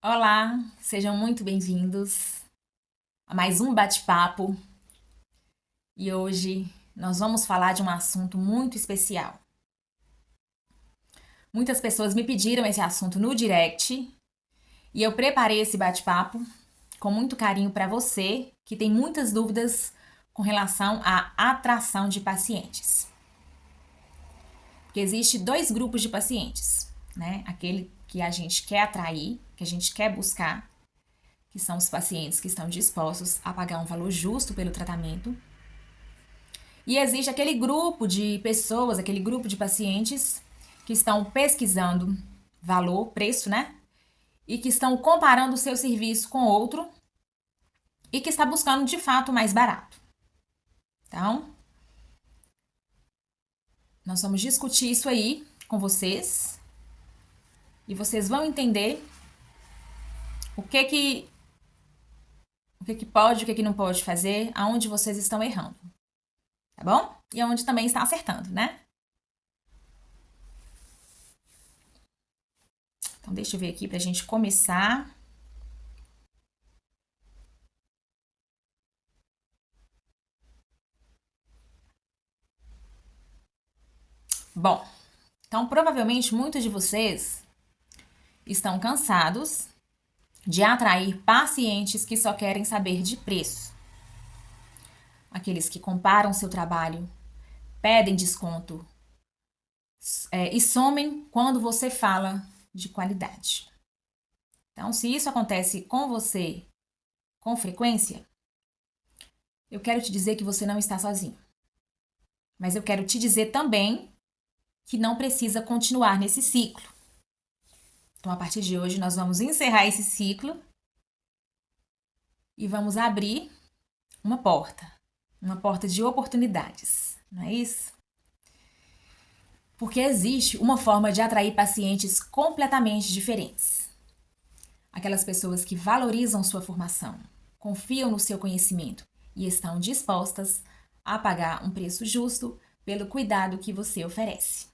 Olá, sejam muito bem-vindos a mais um bate-papo e hoje nós vamos falar de um assunto muito especial. Muitas pessoas me pediram esse assunto no direct e eu preparei esse bate-papo com muito carinho para você que tem muitas dúvidas com relação à atração de pacientes. Porque existe dois grupos de pacientes, né? Aquele que a gente quer atrair, que a gente quer buscar, que são os pacientes que estão dispostos a pagar um valor justo pelo tratamento. E existe aquele grupo de pessoas, aquele grupo de pacientes que estão pesquisando valor, preço, né? E que estão comparando o seu serviço com outro e que está buscando de fato o mais barato. Então, nós vamos discutir isso aí com vocês e vocês vão entender o que que pode, o que que não pode fazer, aonde vocês estão errando, tá bom? E aonde também está acertando, né? Então, deixa eu ver aqui pra gente começar. Bom, então provavelmente muitos de vocês estão cansados de atrair pacientes que só querem saber de preço. Aqueles que comparam seu trabalho, pedem desconto e somem quando você fala de qualidade. Então, se isso acontece com você com frequência, eu quero te dizer que você não está sozinho. Mas eu quero te dizer também que não precisa continuar nesse ciclo. Então, a partir de hoje, nós vamos encerrar esse ciclo e vamos abrir uma porta de oportunidades, não é isso? Porque existe uma forma de atrair pacientes completamente diferentes. Aquelas pessoas que valorizam sua formação, confiam no seu conhecimento e estão dispostas a pagar um preço justo pelo cuidado que você oferece.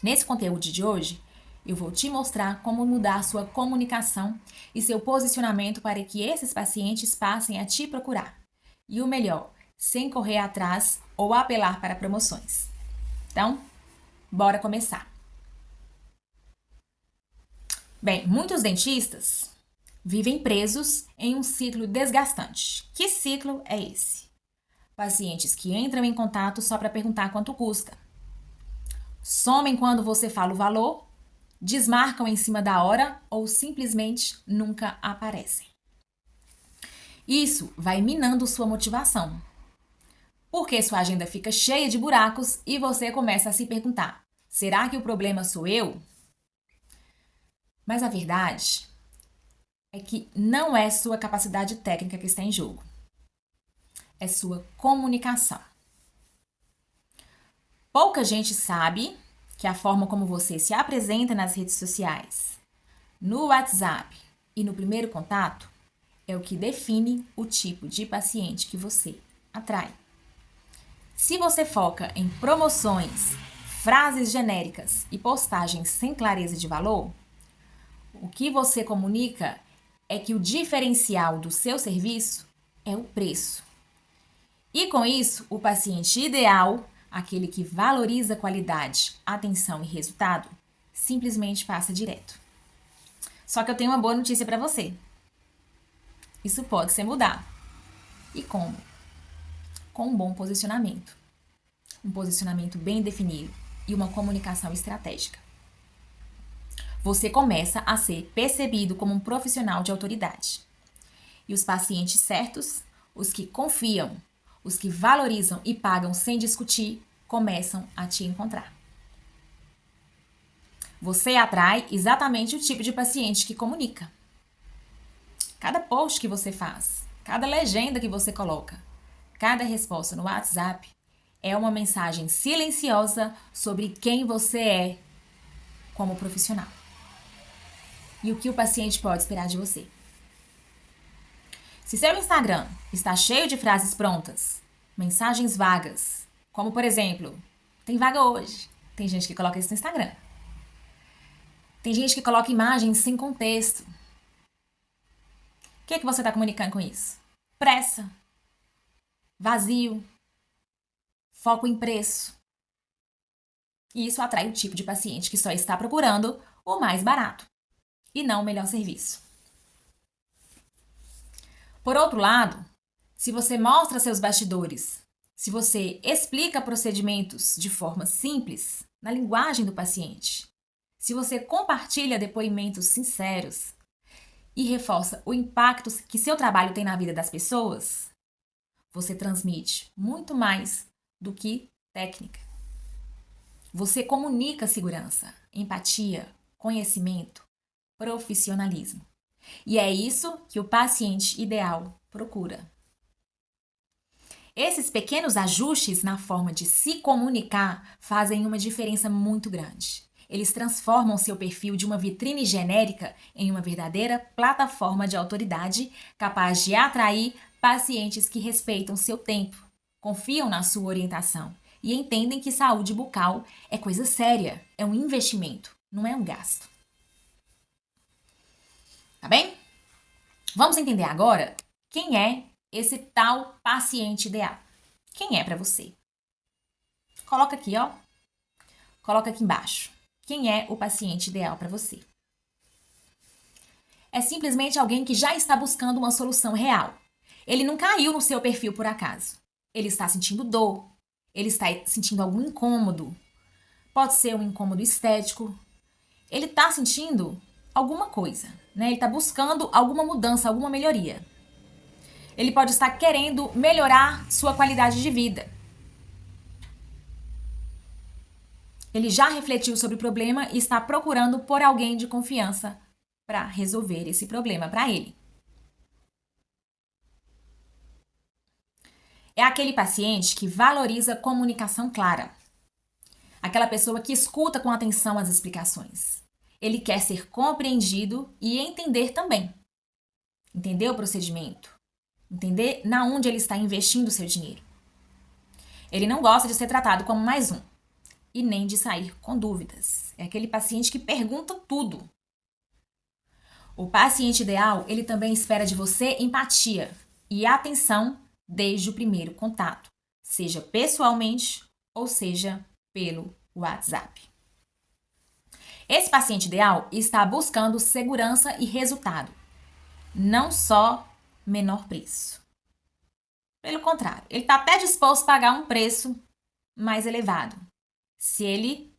Nesse conteúdo de hoje, eu vou te mostrar como mudar sua comunicação e seu posicionamento para que esses pacientes passem a te procurar. E o melhor, sem correr atrás ou apelar para promoções. Então, bora começar. Bem, muitos dentistas vivem presos em um ciclo desgastante. Que ciclo é esse? Pacientes que entram em contato só para perguntar quanto custa. Somem quando você fala o valor, desmarcam em cima da hora ou simplesmente nunca aparecem. Isso vai minando sua motivação, porque sua agenda fica cheia de buracos e você começa a se perguntar: será que o problema sou eu? Mas a verdade é que não é sua capacidade técnica que está em jogo, é sua comunicação. Pouca gente sabe que a forma como você se apresenta nas redes sociais, no WhatsApp e no primeiro contato é o que define o tipo de paciente que você atrai. Se você foca em promoções, frases genéricas e postagens sem clareza de valor, o que você comunica é que o diferencial do seu serviço é o preço. E com isso, o paciente ideal, aquele que valoriza qualidade, atenção e resultado, simplesmente passa direto. Só que eu tenho uma boa notícia para você. Isso pode ser mudado. E como? Com um bom posicionamento. Um posicionamento bem definido e uma comunicação estratégica. Você começa a ser percebido como um profissional de autoridade. E os pacientes certos, os que confiam, os que valorizam e pagam sem discutir, começam a te encontrar. Você atrai exatamente o tipo de paciente que comunica. Cada post que você faz, cada legenda que você coloca, cada resposta no WhatsApp é uma mensagem silenciosa sobre quem você é como profissional. E o que o paciente pode esperar de você. Se seu Instagram está cheio de frases prontas, mensagens vagas, como por exemplo, tem vaga hoje. Tem gente que coloca isso no Instagram. Tem gente que coloca imagens sem contexto. que é que você está comunicando com isso? Pressa, vazio, foco em preço. E isso atrai o tipo de paciente que só está procurando o mais barato e não o melhor serviço. Por outro lado, se você mostra seus bastidores, se você explica procedimentos de forma simples, na linguagem do paciente, se você compartilha depoimentos sinceros e reforça o impacto que seu trabalho tem na vida das pessoas, você transmite muito mais do que técnica. Você comunica segurança, empatia, conhecimento, profissionalismo. E é isso que o paciente ideal procura. Esses pequenos ajustes na forma de se comunicar fazem uma diferença muito grande. Eles transformam seu perfil de uma vitrine genérica em uma verdadeira plataforma de autoridade capaz de atrair pacientes que respeitam seu tempo, confiam na sua orientação e entendem que saúde bucal é coisa séria, é um investimento, não é um gasto. Tá bem? Vamos entender agora quem é esse tal paciente ideal. Quem é para você? Coloca aqui, ó. Coloca aqui embaixo. Quem é o paciente ideal para você? É simplesmente alguém que já está buscando uma solução real. Ele não caiu no seu perfil por acaso. Ele está sentindo dor. Ele está sentindo algum incômodo. Pode ser um incômodo estético. Ele está sentindo alguma coisa, né? Ele está buscando alguma mudança, alguma melhoria. Ele pode estar querendo melhorar sua qualidade de vida. Ele já refletiu sobre o problema e está procurando por alguém de confiança para resolver esse problema para ele. É aquele paciente que valoriza comunicação clara. Aquela pessoa que escuta com atenção as explicações. Ele quer ser compreendido e entender também. Entender o procedimento. Entender na onde ele está investindo o seu dinheiro. Ele não gosta de ser tratado como mais um. E nem de sair com dúvidas. É aquele paciente que pergunta tudo. O paciente ideal, ele também espera de você empatia e atenção desde o primeiro contato, seja pessoalmente ou seja pelo WhatsApp. Esse paciente ideal está buscando segurança e resultado, não só menor preço. Pelo contrário, ele está até disposto a pagar um preço mais elevado, se ele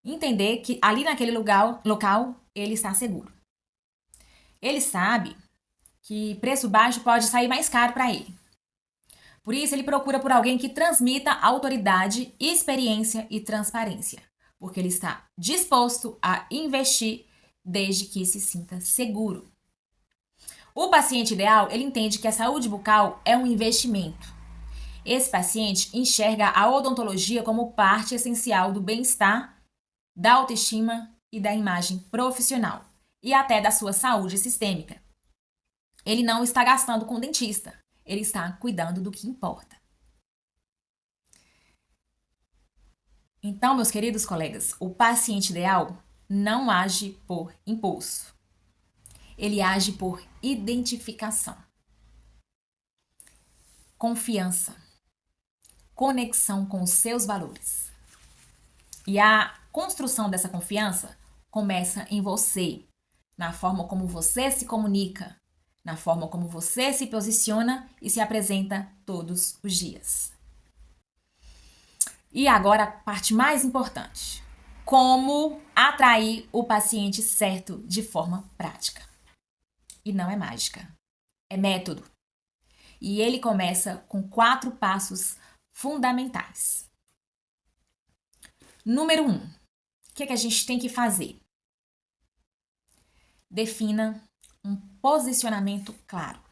entender que ali naquele local ele está seguro. Ele sabe que preço baixo pode sair mais caro para ele. Por isso, ele procura por alguém que transmita autoridade, experiência e transparência, porque ele está disposto a investir desde que se sinta seguro. O paciente ideal, ele entende que a saúde bucal é um investimento. Esse paciente enxerga a odontologia como parte essencial do bem-estar, da autoestima e da imagem profissional, e até da sua saúde sistêmica. Ele não está gastando com o dentista, ele está cuidando do que importa. Então, meus queridos colegas, o paciente ideal não age por impulso. Ele age por identificação, confiança, conexão com os seus valores. E a construção dessa confiança começa em você, na forma como você se comunica, na forma como você se posiciona e se apresenta todos os dias. E agora a parte mais importante: como atrair o paciente certo de forma prática. E não é mágica, é método. E ele começa com 4 passos fundamentais. Número 1, o que a gente tem que fazer? Defina um posicionamento claro.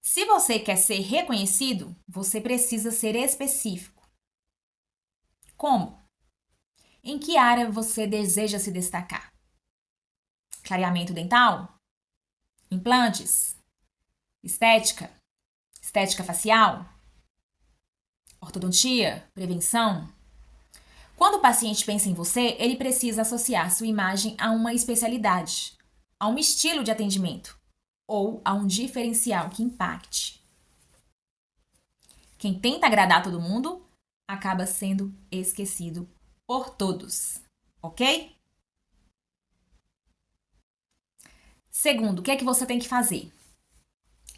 Se você quer ser reconhecido, você precisa ser específico. Como? Em que área você deseja se destacar? Clareamento dental? Implantes? Estética? Estética facial? Ortodontia? Prevenção? Quando o paciente pensa em você, ele precisa associar sua imagem a uma especialidade, a um estilo de atendimento ou a um diferencial que impacte. Quem tenta agradar todo mundo acaba sendo esquecido por todos, ok? Segundo, o que é que você tem que fazer?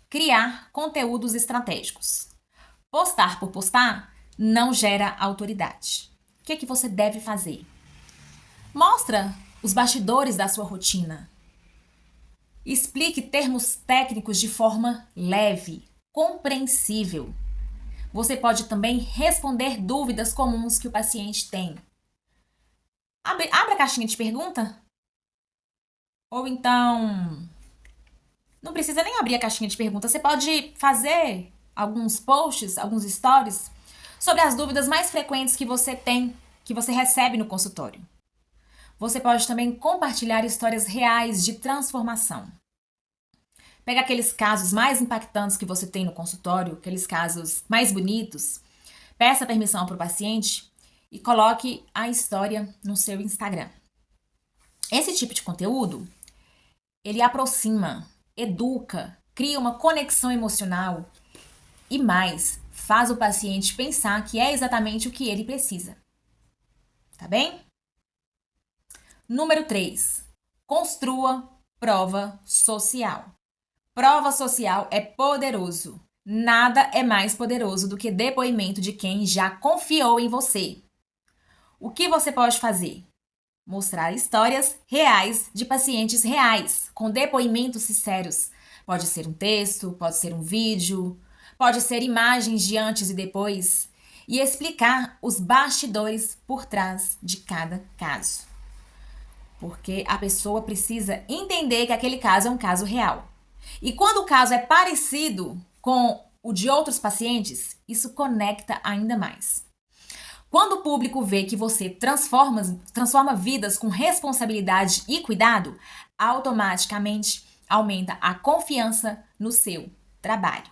Criar conteúdos estratégicos. Postar por postar não gera autoridade. O que é que você deve fazer? Mostra os bastidores da sua rotina. Explique termos técnicos de forma leve, compreensível. Você pode também responder dúvidas comuns que o paciente tem. Abre a caixinha de pergunta. Ou então, não precisa nem abrir a caixinha de pergunta. Você pode fazer alguns posts, alguns stories sobre as dúvidas mais frequentes que você tem, que você recebe no consultório. Você pode também compartilhar histórias reais de transformação. Pega aqueles casos mais impactantes que você tem no consultório, aqueles casos mais bonitos, peça permissão para o paciente e coloque a história no seu Instagram. Esse tipo de conteúdo, ele aproxima, educa, cria uma conexão emocional e mais, faz o paciente pensar que é exatamente o que ele precisa. Tá bem? Número 3. Construa prova social. Prova social é poderoso. Nada é mais poderoso do que depoimento de quem já confiou em você. O que você pode fazer? Mostrar histórias reais de pacientes reais, com depoimentos sinceros. Pode ser um texto, pode ser um vídeo, pode ser imagens de antes e depois, e explicar os bastidores por trás de cada caso. Porque a pessoa precisa entender que aquele caso é um caso real. E quando o caso é parecido com o de outros pacientes, isso conecta ainda mais. Quando o público vê que você transforma vidas com responsabilidade e cuidado, automaticamente aumenta a confiança no seu trabalho.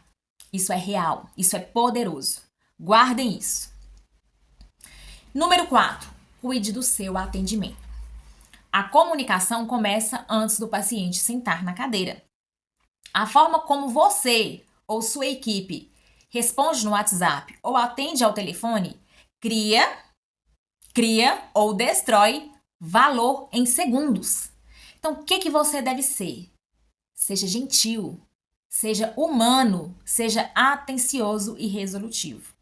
Isso é real, isso é poderoso. Guardem isso. Número 4. Cuide do seu atendimento. A comunicação começa antes do paciente sentar na cadeira. A forma como você ou sua equipe responde no WhatsApp ou atende ao telefone cria ou destrói valor em segundos. Então, o que você deve ser? Seja gentil, seja humano, seja atencioso e resolutivo.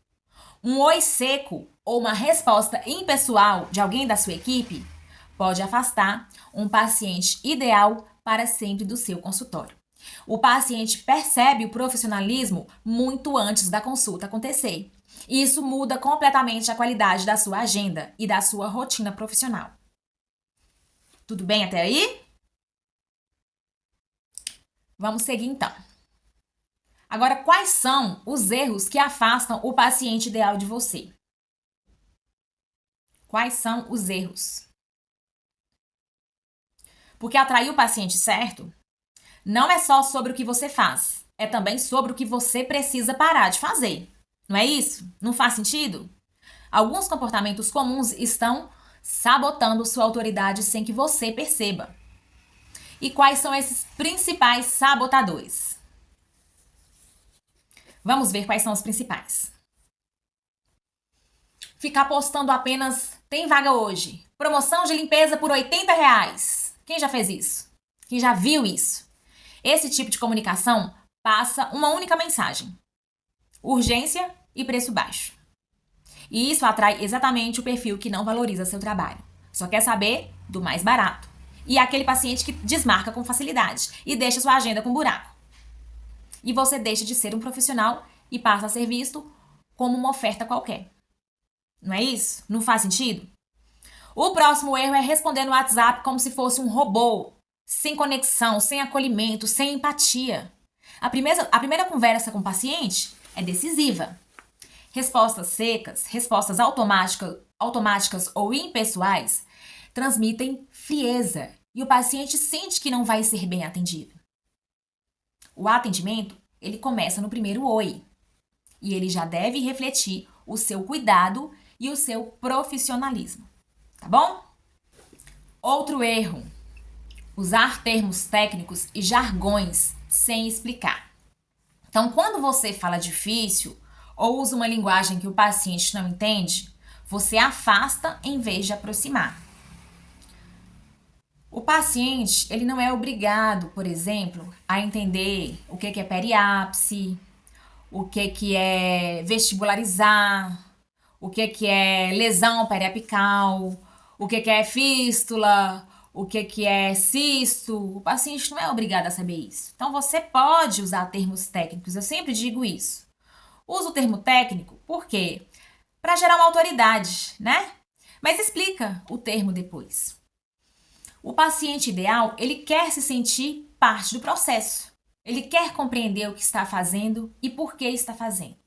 Um oi seco ou uma resposta impessoal de alguém da sua equipe pode afastar um paciente ideal para sempre do seu consultório. O paciente percebe o profissionalismo muito antes da consulta acontecer. E isso muda completamente a qualidade da sua agenda e da sua rotina profissional. Tudo bem até aí? Vamos seguir então. Agora, quais são os erros que afastam o paciente ideal de você? Quais são os erros? Porque atrair o paciente certo não é só sobre o que você faz, é também sobre o que você precisa parar de fazer. Não é isso? Não faz sentido? Alguns comportamentos comuns estão sabotando sua autoridade sem que você perceba. E quais são esses principais sabotadores? Vamos ver quais são os principais. Ficar postando apenas tem vaga hoje. Promoção de limpeza por R$ 80. Quem já fez isso? Quem já viu isso? Esse tipo de comunicação passa uma única mensagem: urgência e preço baixo. E isso atrai exatamente o perfil que não valoriza seu trabalho. Só quer saber do mais barato. E é aquele paciente que desmarca com facilidade e deixa sua agenda com buraco. E você deixa de ser um profissional e passa a ser visto como uma oferta qualquer. Não é isso? Não faz sentido? O próximo erro é responder no WhatsApp como se fosse um robô, sem conexão, sem acolhimento, sem empatia. A primeira conversa com o paciente é decisiva. Respostas secas, respostas automáticas ou impessoais transmitem frieza e o paciente sente que não vai ser bem atendido. O atendimento, ele começa no primeiro oi e ele já deve refletir o seu cuidado e o seu profissionalismo, tá bom? Outro erro: usar termos técnicos e jargões sem explicar. Então, quando você fala difícil ou usa uma linguagem que o paciente não entende, você afasta em vez de aproximar. O paciente, ele não é obrigado, por exemplo, a entender o que é periápse, o que é vestibularizar, o que é lesão periapical, o que é fístula, o que é cisto. O paciente não é obrigado a saber isso. Então, você pode usar termos técnicos, eu sempre digo isso. Usa o termo técnico, por quê? Para gerar uma autoridade, né? Mas explica o termo depois. O paciente ideal, ele quer se sentir parte do processo. Ele quer compreender o que está fazendo e por que está fazendo,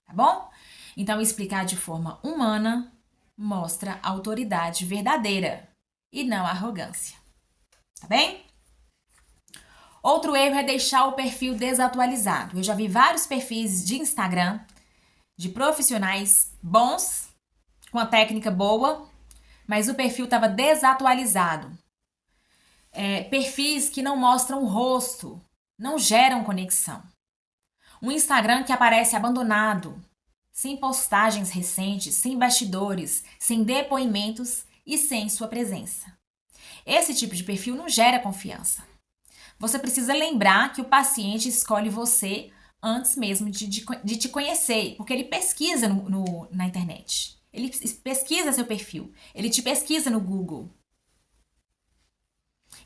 tá bom? Então, explicar de forma humana mostra autoridade verdadeira e não arrogância, tá bem? Outro erro é deixar o perfil desatualizado. Eu já vi vários perfis de Instagram de profissionais bons, com a técnica boa, mas o perfil estava desatualizado. Perfis que não mostram o rosto, não geram conexão. Um Instagram que aparece abandonado, sem postagens recentes, sem bastidores, sem depoimentos e sem sua presença. Esse tipo de perfil não gera confiança. Você precisa lembrar que o paciente escolhe você antes mesmo de te conhecer, porque ele pesquisa na internet. Ele pesquisa seu perfil, ele te pesquisa no Google.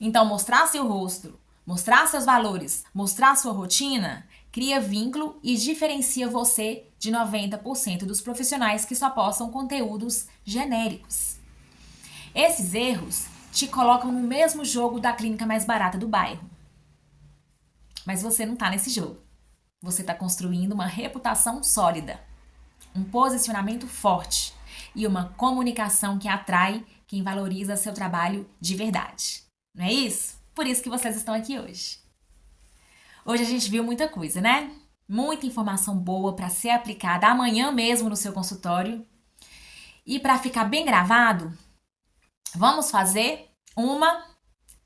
Então, mostrar seu rosto, mostrar seus valores, mostrar sua rotina, cria vínculo e diferencia você de 90% dos profissionais que só postam conteúdos genéricos. Esses erros te colocam no mesmo jogo da clínica mais barata do bairro. Mas você não está nesse jogo. Você está construindo uma reputação sólida, um posicionamento forte e uma comunicação que atrai quem valoriza seu trabalho de verdade. Não é isso? Por isso que vocês estão aqui hoje. Hoje a gente viu muita coisa, né? Muita informação boa para ser aplicada amanhã mesmo no seu consultório. E para ficar bem gravado, vamos fazer uma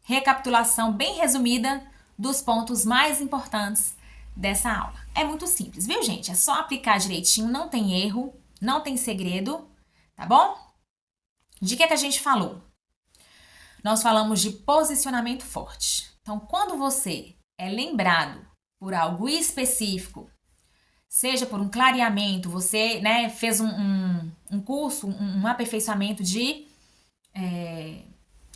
recapitulação bem resumida dos pontos mais importantes dessa aula. É muito simples, viu, gente? É só aplicar direitinho, não tem erro, não tem segredo, tá bom? De que a gente falou? Nós falamos de posicionamento forte. Então, quando você é lembrado por algo específico, seja por um clareamento, você fez um curso, um aperfeiçoamento de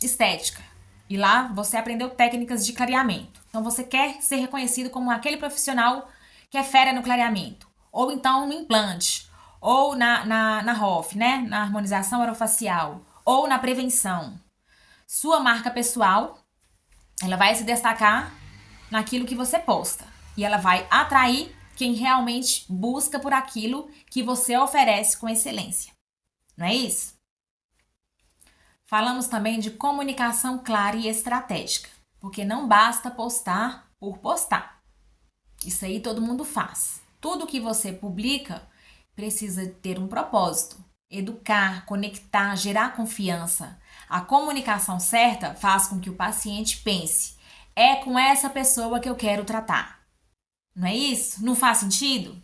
estética, e lá você aprendeu técnicas de clareamento. Então, você quer ser reconhecido como aquele profissional que é fera no clareamento, ou então no implante, ou na ROF, né? Na harmonização orofacial, ou na prevenção. Sua marca pessoal, ela vai se destacar naquilo que você posta. E ela vai atrair quem realmente busca por aquilo que você oferece com excelência. Não é isso? Falamos também de comunicação clara e estratégica. Porque não basta postar por postar. Isso aí todo mundo faz. Tudo que você publica precisa ter um propósito. Educar, conectar, gerar confiança. A comunicação certa faz com que o paciente pense: é com essa pessoa que eu quero tratar. Não é isso? Não faz sentido?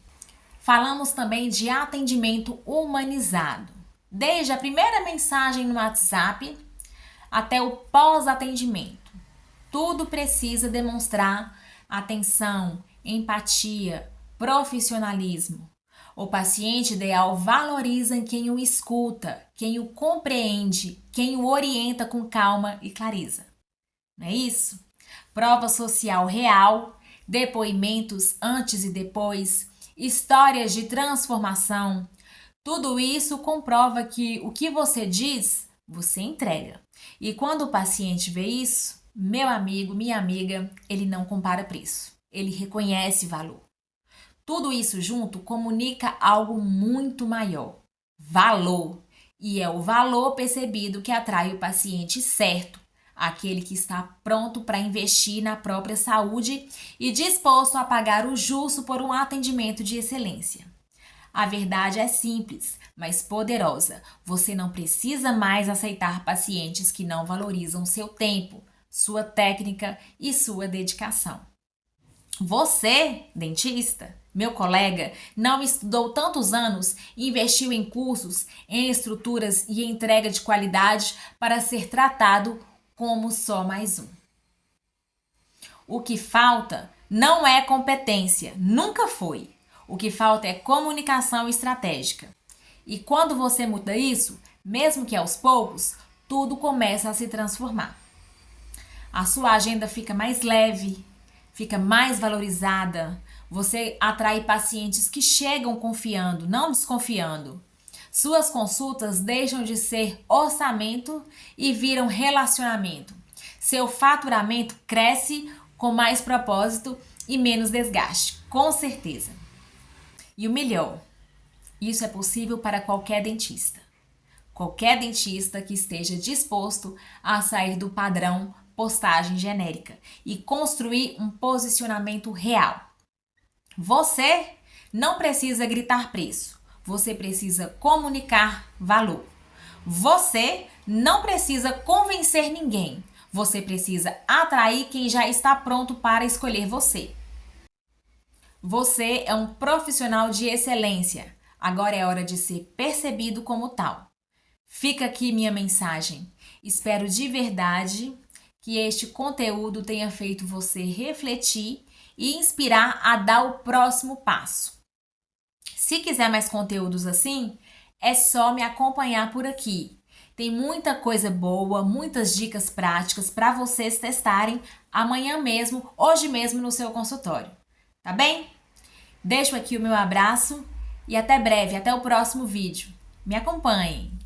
Falamos também de atendimento humanizado. Desde a primeira mensagem no WhatsApp até o pós-atendimento. Tudo precisa demonstrar atenção, empatia, profissionalismo. O paciente ideal valoriza quem o escuta, quem o compreende, quem o orienta com calma e clareza. Não é isso? Prova social real, depoimentos antes e depois, histórias de transformação. Tudo isso comprova que o que você diz, você entrega. E quando o paciente vê isso, meu amigo, minha amiga, ele não compara preço. Ele reconhece valor. Tudo isso junto comunica algo muito maior, valor. E é o valor percebido que atrai o paciente certo, aquele que está pronto para investir na própria saúde e disposto a pagar o justo por um atendimento de excelência. A verdade é simples, mas poderosa. Você não precisa mais aceitar pacientes que não valorizam seu tempo, sua técnica e sua dedicação. Você, dentista, meu colega, não estudou tantos anos e investiu em cursos, em estruturas e entrega de qualidade para ser tratado como só mais um. O que falta não é competência, nunca foi. O que falta é comunicação estratégica. E quando você muda isso, mesmo que aos poucos, tudo começa a se transformar. A sua agenda fica mais leve, fica mais valorizada. Você atrai pacientes que chegam confiando, não desconfiando. Suas consultas deixam de ser orçamento e viram relacionamento. Seu faturamento cresce com mais propósito e menos desgaste, com certeza. E o melhor, isso é possível para qualquer dentista. Qualquer dentista que esteja disposto a sair do padrão postagem genérica e construir um posicionamento real. Você não precisa gritar preço, você precisa comunicar valor. Você não precisa convencer ninguém, você precisa atrair quem já está pronto para escolher você. Você é um profissional de excelência, agora é hora de ser percebido como tal. Fica aqui minha mensagem. Espero de verdade que este conteúdo tenha feito você refletir e inspirar a dar o próximo passo. Se quiser mais conteúdos assim, é só me acompanhar por aqui. Tem muita coisa boa, muitas dicas práticas para vocês testarem amanhã mesmo, hoje mesmo no seu consultório. Tá bem? Deixo aqui o meu abraço e até breve, até o próximo vídeo. Me acompanhem!